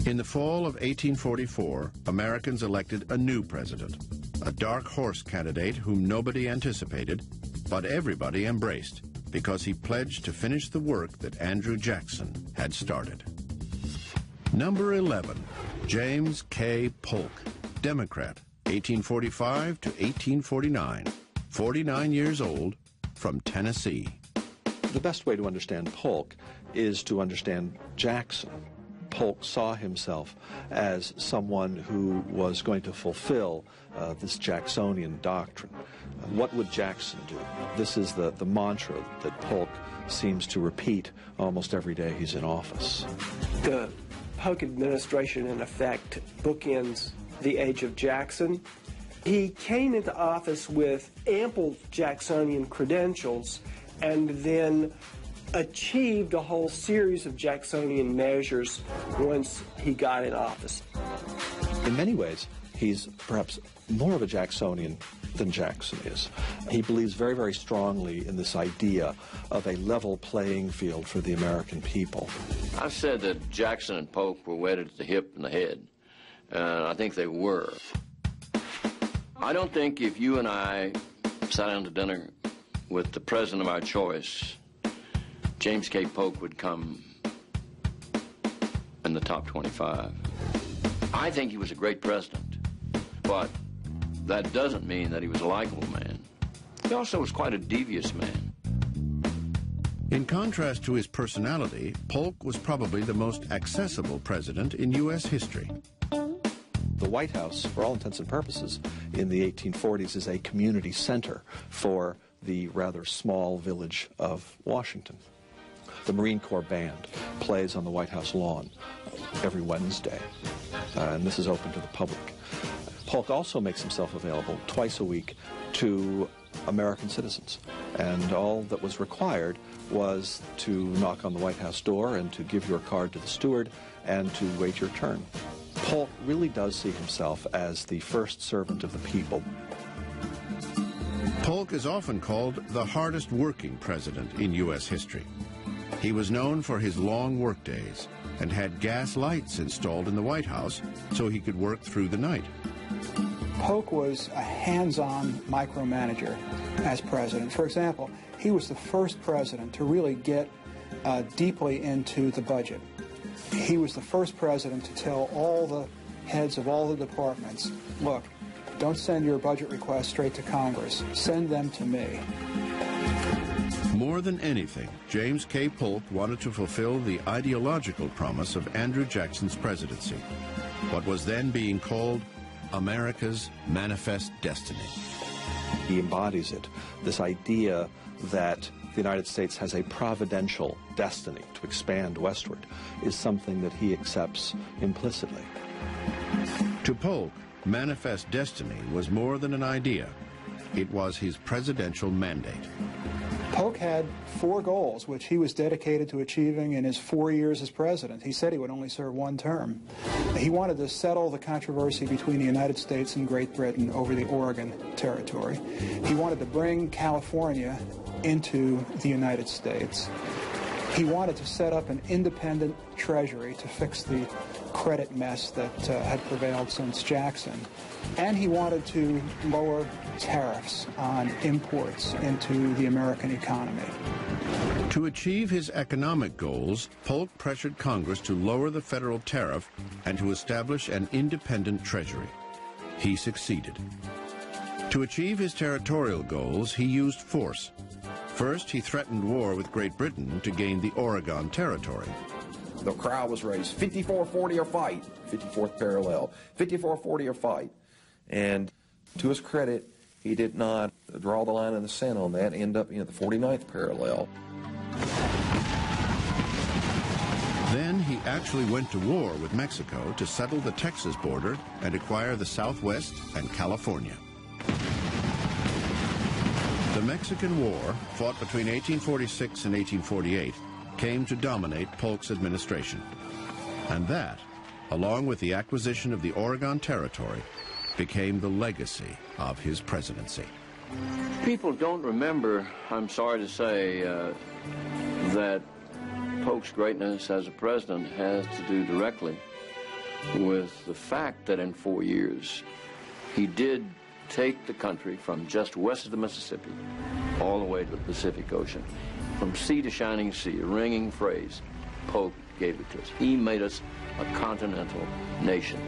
In the fall of 1844, Americans elected a new president, a dark horse candidate whom nobody anticipated, but everybody embraced because he pledged to finish the work that Andrew Jackson had started. Number 11, James K. Polk, Democrat, 1845 to 1849, 49 years old, from Tennessee. The best way to understand Polk is to understand Jackson. Polk saw himself as someone who was going to fulfill this Jacksonian doctrine. What would Jackson do? This is the mantra that Polk seems to repeat almost every day he's in office. The Polk administration, in effect, bookends the age of Jackson. He came into office with ample Jacksonian credentials and then achieved a whole series of Jacksonian measures once he got in office. In many ways, he's perhaps more of a Jacksonian than Jackson is. He believes very, very strongly in this idea of a level playing field for the American people. I've said that Jackson and Polk were wedded at the hip and the head. I think they were. I don't think if you and I sat down to dinner with the president of our choice, James K. Polk would come in the top 25. I think he was a great president, but that doesn't mean that he was a likable man. He also was quite a devious man. In contrast to his personality, Polk was probably the most accessible president in U.S. history. The White House, for all intents and purposes, in the 1840s is a community center for the rather small village of Washington. The Marine Corps Band plays on the White House lawn every Wednesday, and this is open to the public. Polk also makes himself available twice a week to American citizens, and all that was required was to knock on the White House door and to give your card to the steward and to wait your turn. Polk really does see himself as the first servant of the people. Polk is often called the hardest working president in U.S. history. He was known for his long workdays and had gas lights installed in the White House so he could work through the night. Polk was a hands-on micromanager as president. For example, he was the first president to really get deeply into the budget. He was the first president to tell all the heads of all the departments, look, don't send your budget requests straight to Congress. Send them to me. More than anything, James K. Polk wanted to fulfill the ideological promise of Andrew Jackson's presidency, what was then being called America's manifest destiny. He embodies it, this idea that the United States has a providential destiny to expand westward is something that he accepts implicitly. To Polk, manifest destiny was more than an idea. It was his presidential mandate. Polk had 4 goals, which he was dedicated to achieving in his 4 years as president. He said he would only serve 1 term. He wanted to settle the controversy between the United States and Great Britain over the Oregon Territory. He wanted to bring California into the United States. He wanted to set up an independent treasury to fix the credit mess that had prevailed since Jackson. And he wanted to lower tariffs on imports into the American economy. To achieve his economic goals, Polk pressured Congress to lower the federal tariff and to establish an independent treasury. He succeeded. To achieve his territorial goals, he used force. First, he threatened war with Great Britain to gain the Oregon Territory. The cry was raised, 54-40 or fight, 54th parallel, 54-40 or fight. And to his credit, he did not draw the line in the sand on that, end up in the 49th parallel. Then he actually went to war with Mexico to settle the Texas border and acquire the Southwest and California. The Mexican War, fought between 1846 and 1848, came to dominate Polk's administration. And that, along with the acquisition of the Oregon Territory, became the legacy of his presidency. People don't remember, I'm sorry to say, that Polk's greatness as a president has to do directly with the fact that in 4 years he did take the country from just west of the Mississippi all the way to the Pacific Ocean. From sea to shining sea, a ringing phrase, Polk gave it to us. He made us a continental nation.